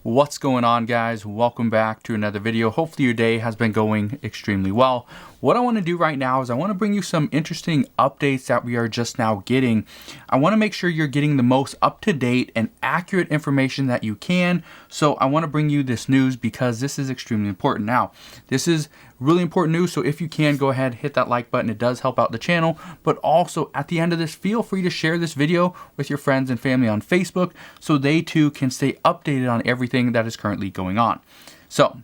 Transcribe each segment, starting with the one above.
What's going on, guys? Welcome back to another video. Hopefully your day has been going extremely well. What I want to do right now is I want to bring you some interesting updates that we are just now getting. I want to make sure you're getting the most up-to-date and accurate information that you can. So I want to bring you this news because this is extremely important. Now, this is really important news, so if you can, go ahead, hit that like button. It does help out the channel. But also, at the end of this, feel free to share this video with your friends and family on Facebook so they too can stay updated on everything that is currently going on. So,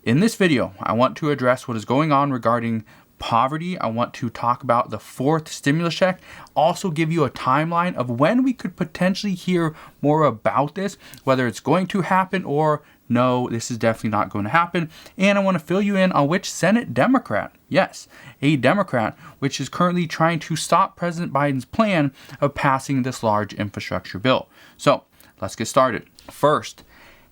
in this video, I want to address what is going on regarding poverty. I want to talk about the fourth stimulus check, also give you a timeline of when we could potentially hear more about this, whether it's going to happen or no, this is definitely not going to happen. And I want to fill you in on which Senate Democrat, yes, a Democrat, which is currently trying to stop President Biden's plan of passing this large infrastructure bill. So let's get started. First,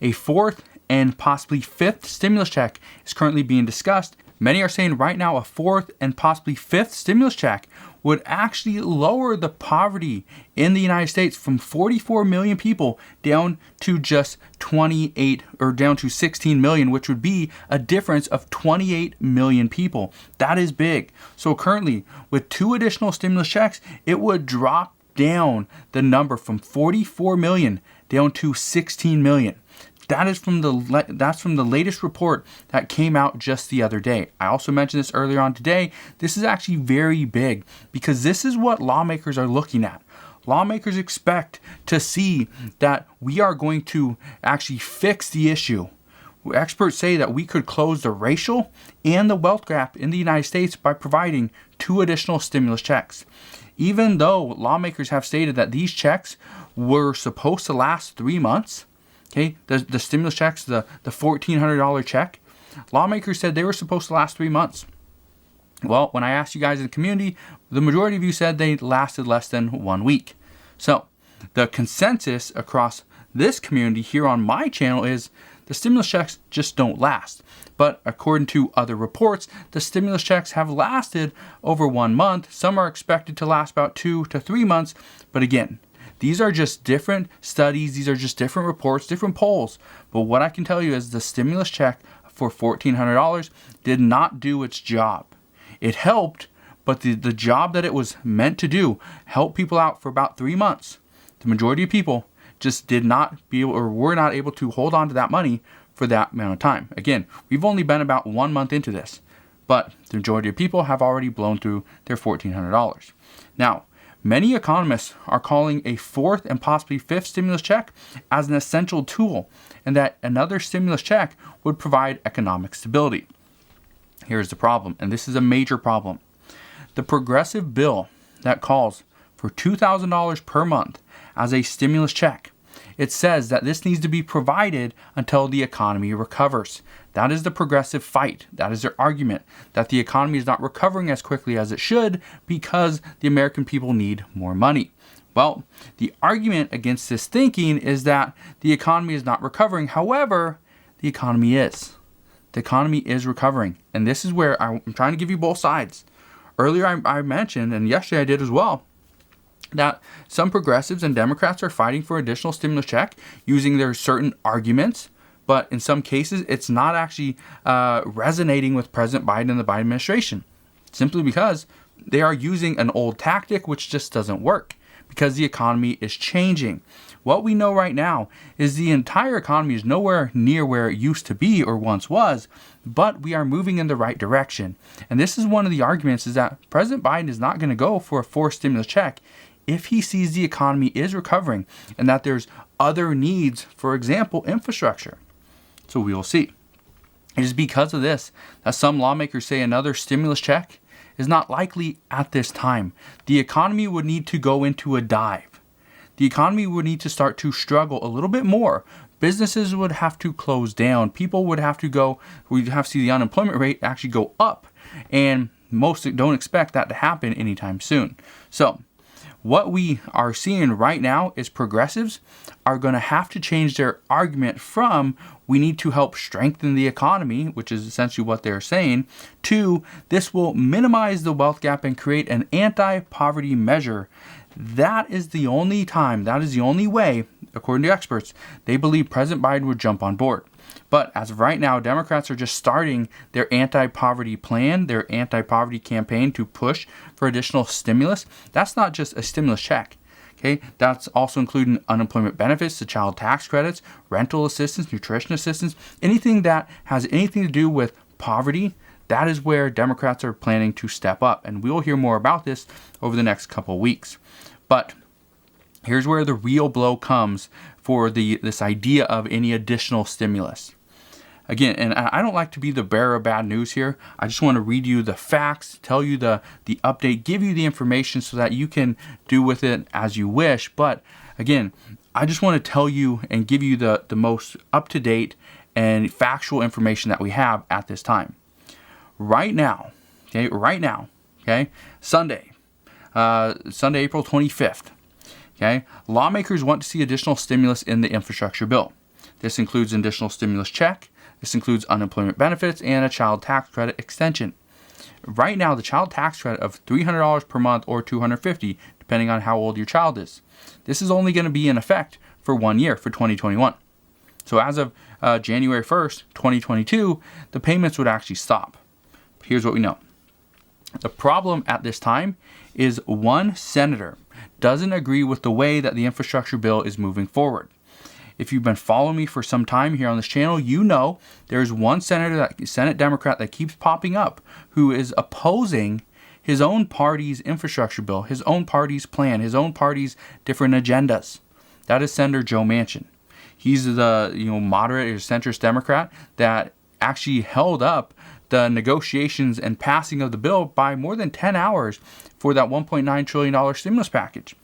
a fourth and possibly fifth stimulus check is currently being discussed. Many are saying right now a fourth and possibly fifth stimulus check would actually lower the poverty in the United States from 44 million people down to just 28 or down to 16 million, which would be a difference of 28 million people. That is big. So currently, with two additional stimulus checks, it would drop down the number from 44 million down to 16 million. That's from the latest report that came out just the other day. I also mentioned this earlier on today. This is actually very big because this is what lawmakers are looking at. Lawmakers expect to see that we are going to actually fix the issue. Experts say that we could close the racial and the wealth gap in the United States by providing two additional stimulus checks. Even though lawmakers have stated that these checks were supposed to last 3 months, okay, the stimulus checks, the $1,400 check, lawmakers said they were supposed to last 3 months. Well, when I asked you guys in the community, the majority of you said they lasted less than 1 week. So the consensus across this community here on my channel is the stimulus checks just don't last. But according to other reports, the stimulus checks have lasted over 1 month. Some are expected to last about 2 to 3 months. But again, these are just different studies. These are just different reports, different polls. But what I can tell you is the stimulus check for $1,400 did not do its job. It helped, but the job that it was meant to do helped people out for about 3 months. The majority of people just did not be able or were not able to hold on to that money for that amount of time. Again, we've only been about 1 month into this, but the majority of people have already blown through their $1,400. Now, many economists are calling a fourth and possibly fifth stimulus check as an essential tool, and that another stimulus check would provide economic stability. Here's the problem, and this is a major problem. The progressive bill that calls for $2,000 per month as a stimulus check, it says that this needs to be provided until the economy recovers. That is the progressive fight. That is their argument, that the economy is not recovering as quickly as it should because the American people need more money. Well, the argument against this thinking is that the economy is not recovering. However, the economy is. The economy is recovering. And this is where I'm trying to give you both sides. Earlier I mentioned, and yesterday I did as well, that some progressives and Democrats are fighting for additional stimulus check using their certain arguments, but in some cases it's not actually resonating with President Biden and the Biden administration, simply because they are using an old tactic which just doesn't work because the economy is changing. What we know right now is the entire economy is nowhere near where it used to be or once was, but we are moving in the right direction. And this is one of the arguments, is that President Biden is not going to go for a fourth stimulus check if he sees the economy is recovering and that there's other needs, for example, infrastructure. So we will see. It is because of this that some lawmakers say another stimulus check is not likely at this time. The economy would need to go into a dive. The economy would need to start to struggle a little bit more. Businesses would have to close down. People would have to go, we'd have to see the unemployment rate actually go up. And most don't expect that to happen anytime soon. So what we are seeing right now is progressives are going to have to change their argument from we need to help strengthen the economy, which is essentially what they're saying, to this will minimize the wealth gap and create an anti-poverty measure That is the only time, that is the only way, according to experts, they believe President Biden would jump on board. But as of right now, Democrats are just starting their anti-poverty plan, their anti-poverty campaign to push for additional stimulus. That's not just a stimulus check. Okay, that's also including unemployment benefits, the child tax credits, rental assistance, nutrition assistance, anything that has anything to do with poverty. That is where Democrats are planning to step up. And we will hear more about this over the next couple of weeks. But here's where the real blow comes for this idea of any additional stimulus. Again, and I don't like to be the bearer of bad news here. I just want to read you the facts, tell you the update, give you the information so that you can do with it as you wish. But again, I just want to tell you and give you the most up-to-date and factual information that we have at this time. Right now, Sunday, April 25th, okay, lawmakers want to see additional stimulus in the infrastructure bill. This includes an additional stimulus check. This includes unemployment benefits and a child tax credit extension. Right now, the child tax credit of $300 per month or $250, depending on how old your child is. This is only going to be in effect for 1 year, for 2021. So as of January 1st, 2022, the payments would actually stop. Here's what we know. The problem at this time is one senator doesn't agree with the way that the infrastructure bill is moving forward. If you've been following me for some time here on this channel, you know there's one Senate Democrat that keeps popping up who is opposing his own party's infrastructure bill, his own party's plan, his own party's different agendas. That is Senator Joe Manchin. He's the moderate or centrist Democrat that actually held up the negotiations and passing of the bill by more than 10 hours for that $1.9 trillion stimulus package.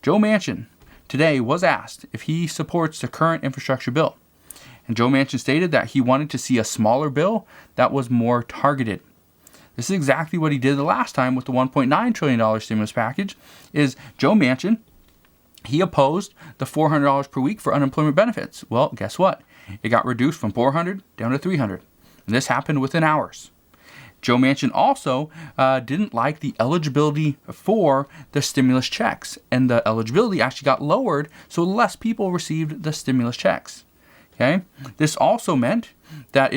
Joe Manchin today was asked if he supports the current infrastructure bill. And Joe Manchin stated that he wanted to see a smaller bill that was more targeted. This is exactly what he did the last time with the $1.9 trillion stimulus package. Is Joe Manchin, he opposed the $400 per week for unemployment benefits. Well, guess what? It got reduced from $400 down to $300. And this happened within hours. Joe Manchin also didn't like the eligibility for the stimulus checks, and the eligibility actually got lowered, so less people received the stimulus checks. Okay, this also meant that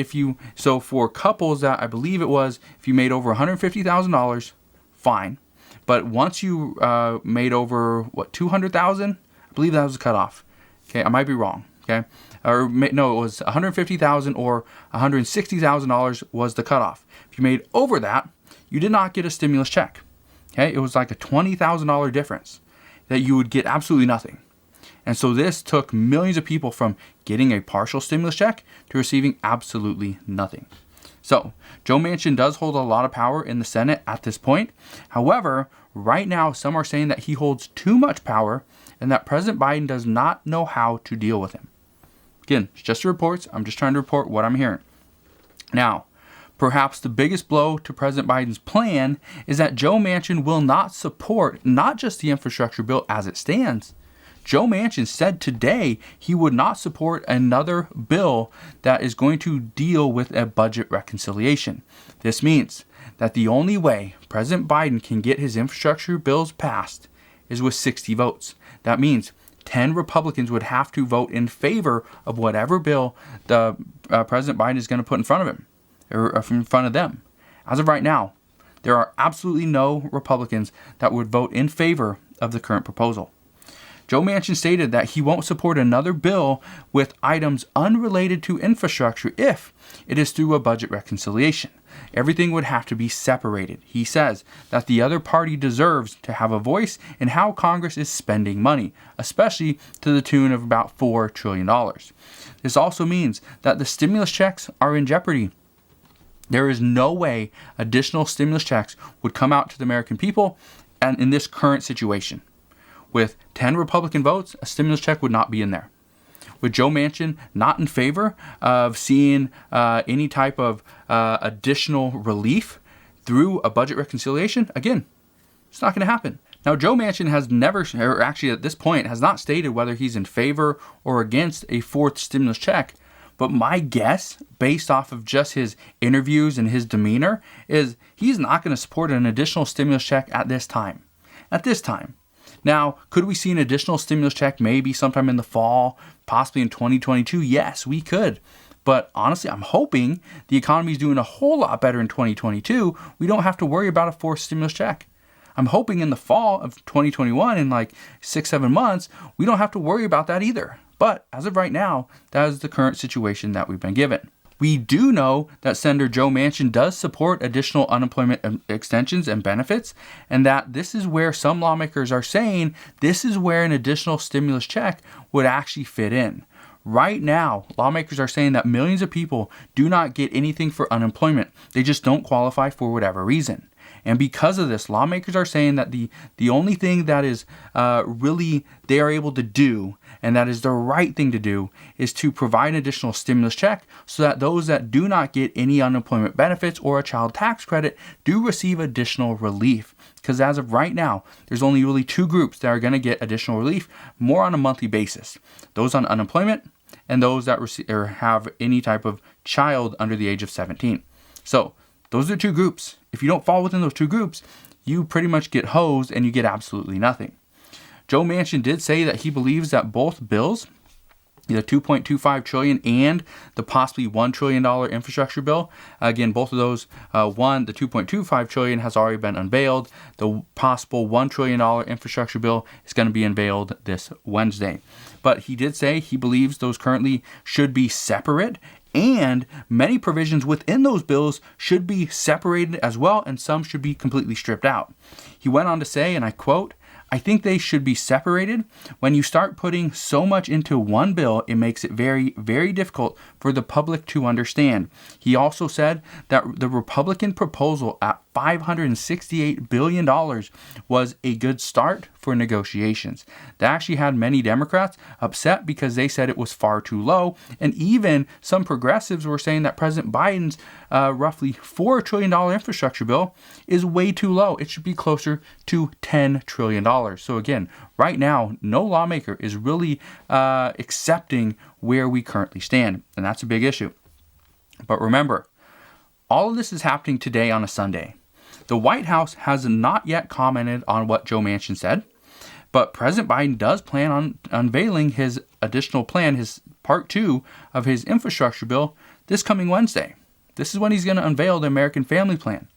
for couples that I believe it was, if you made over $150,000, fine, but once you made over $200,000, I believe that was the cutoff. Okay, I might be wrong. Okay, or no, it was $150,000 or $160,000 was the cutoff. If you made over that, you did not get a stimulus check. Okay, it was like a $20,000 difference that you would get absolutely nothing. And so this took millions of people from getting a partial stimulus check to receiving absolutely nothing. So Joe Manchin does hold a lot of power in the Senate at this point. However, right now, some are saying that he holds too much power and that President Biden does not know how to deal with him. Again, it's just reports. I'm just trying to report what I'm hearing. Now, perhaps the biggest blow to President Biden's plan is that Joe Manchin will not support not just the infrastructure bill as it stands. Joe Manchin said today he would not support another bill that is going to deal with a budget reconciliation. This means that the only way President Biden can get his infrastructure bills passed is with 60 votes. That means 10 Republicans would have to vote in favor of whatever bill the President Biden is going to put in front of him, or in front of them. As of right now, there are absolutely no Republicans that would vote in favor of the current proposal. Joe Manchin stated that he won't support another bill with items unrelated to infrastructure if it is through a budget reconciliation. Everything would have to be separated. He says that the other party deserves to have a voice in how Congress is spending money, especially to the tune of about $4 trillion. This also means that the stimulus checks are in jeopardy. There is no way additional stimulus checks would come out to the American people and in this current situation. With 10 Republican votes, a stimulus check would not be in there. With Joe Manchin not in favor of seeing any type of additional relief through a budget reconciliation, again, it's not going to happen. Now, Joe Manchin has never, or actually at this point, has not stated whether he's in favor or against a fourth stimulus check. But my guess, based off of just his interviews and his demeanor, is he's not going to support an additional stimulus check at this time. Now, could we see an additional stimulus check maybe sometime in the fall, possibly in 2022? Yes, we could. But honestly, I'm hoping the economy is doing a whole lot better in 2022. We don't have to worry about a fourth stimulus check. I'm hoping in the fall of 2021, in like 6-7 months, we don't have to worry about that either. But as of right now, that is the current situation that we've been given. We do know that Senator Joe Manchin does support additional unemployment extensions and benefits, and that this is where some lawmakers are saying this is where an additional stimulus check would actually fit in. Right now, lawmakers are saying that millions of people do not get anything for unemployment. They just don't qualify for whatever reason. And because of this, lawmakers are saying that the only thing that is really they are able to do, and that is the right thing to do, is to provide an additional stimulus check so that those that do not get any unemployment benefits or a child tax credit do receive additional relief. Because as of right now, there's only really two groups that are going to get additional relief more on a monthly basis. Those on unemployment and those that have any type of child under the age of 17. So those are two groups. If you don't fall within those two groups, you pretty much get hosed and you get absolutely nothing. Joe Manchin did say that he believes that both bills, the $2.25 trillion and the possibly $1 trillion infrastructure bill, again, both of those, the $2.25 trillion has already been unveiled. The possible $1 trillion infrastructure bill is going to be unveiled this Wednesday. But he did say he believes those currently should be separate, and many provisions within those bills should be separated as well, and some should be completely stripped out. He went on to say, and I quote, "I think they should be separated. When you start putting so much into one bill, it makes it very, very difficult for the public to understand." He also said that the Republican proposal at $568 billion was a good start for negotiations. That actually had many Democrats upset because they said it was far too low. And even some progressives were saying that President Biden's roughly $4 trillion infrastructure bill is way too low. It should be closer to $10 trillion. So again, right now, no lawmaker is really accepting where we currently stand. And that's a big issue. But remember, all of this is happening today on a Sunday. The White House has not yet commented on what Joe Manchin said, but President Biden does plan on unveiling his additional plan, his part 2 of his infrastructure bill, this coming Wednesday. This is when he's going to unveil the American Family Plan.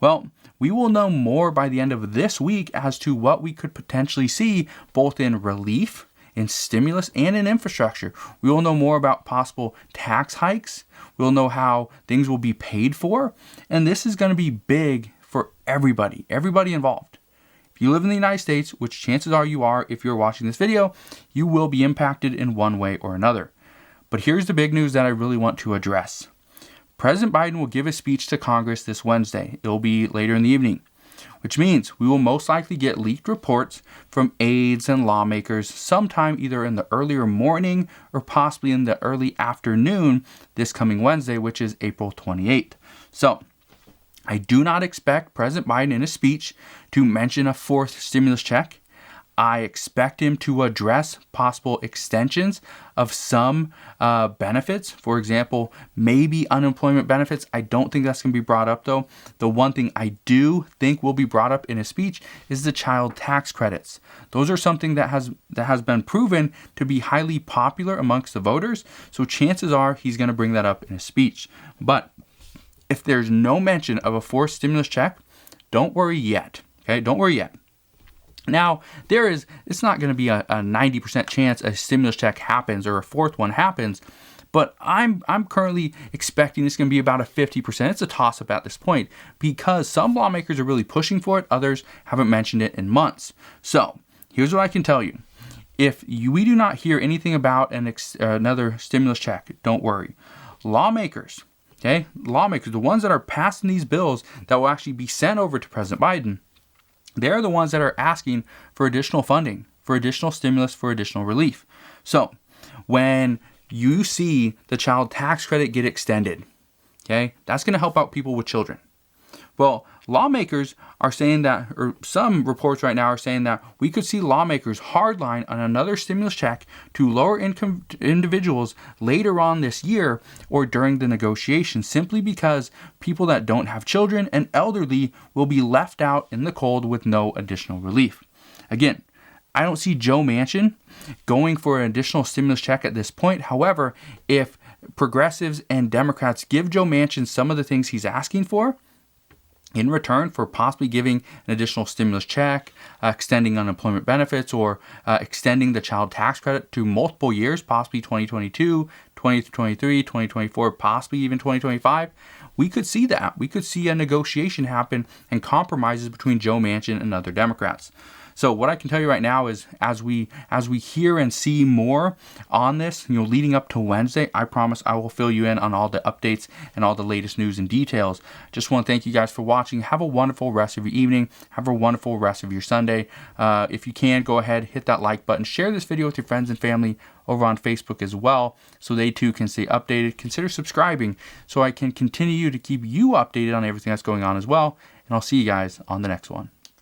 Well, we will know more by the end of this week as to what we could potentially see both in relief, in stimulus, and in infrastructure. We will know more about possible tax hikes. We'll know how things will be paid for. And this is going to be big for everybody involved. If you live in the United States, which chances are you are if you're watching this video, you will be impacted in one way or another. But here's the big news that I really want to address. President Biden will give a speech to Congress this Wednesday. It will be later in the evening, which means we will most likely get leaked reports from aides and lawmakers sometime either in the earlier morning or possibly in the early afternoon this coming Wednesday, which is April 28th. So I do not expect President Biden in his speech to mention a fourth stimulus check. I expect him to address possible extensions of some benefits. For example, maybe unemployment benefits. I don't think that's going to be brought up, though. The one thing I do think will be brought up in his speech is the child tax credits. Those are something that has been proven to be highly popular amongst the voters. So chances are he's going to bring that up in his speech. But if there's no mention of a fourth stimulus check, don't worry yet. Okay, don't worry yet. Now, it's not going to be a 90% chance a stimulus check happens or a fourth one happens, but I'm currently expecting it's going to be about a 50%. It's a toss-up at this point because some lawmakers are really pushing for it. Others haven't mentioned it in months. So here's what I can tell you. If we do not hear anything about another stimulus check, don't worry. Lawmakers, the ones that are passing these bills that will actually be sent over to President Biden, they're the ones that are asking for additional funding, for additional stimulus, for additional relief. So when you see the child tax credit get extended, that's going to help out people with children. Well, lawmakers are saying that, or some reports right now are saying that we could see lawmakers hardline on another stimulus check to lower income individuals later on this year or during the negotiations, simply because people that don't have children and elderly will be left out in the cold with no additional relief. Again, I don't see Joe Manchin going for an additional stimulus check at this point. However, if progressives and Democrats give Joe Manchin some of the things he's asking for in return for possibly giving an additional stimulus check, extending unemployment benefits, or extending the child tax credit to multiple years, possibly 2022, 2023, 2024, possibly even 2025, we could see that. We could see a negotiation happen and compromises between Joe Manchin and other Democrats. So what I can tell you right now is as we hear and see more on this, leading up to Wednesday, I promise I will fill you in on all the updates and all the latest news and details. Just want to thank you guys for watching. Have a wonderful rest of your evening. Have a wonderful rest of your Sunday. If you can, go ahead, hit that like button. Share this video with your friends and family over on Facebook as well, so they too can stay updated. Consider subscribing so I can continue to keep you updated on everything that's going on as well. And I'll see you guys on the next one.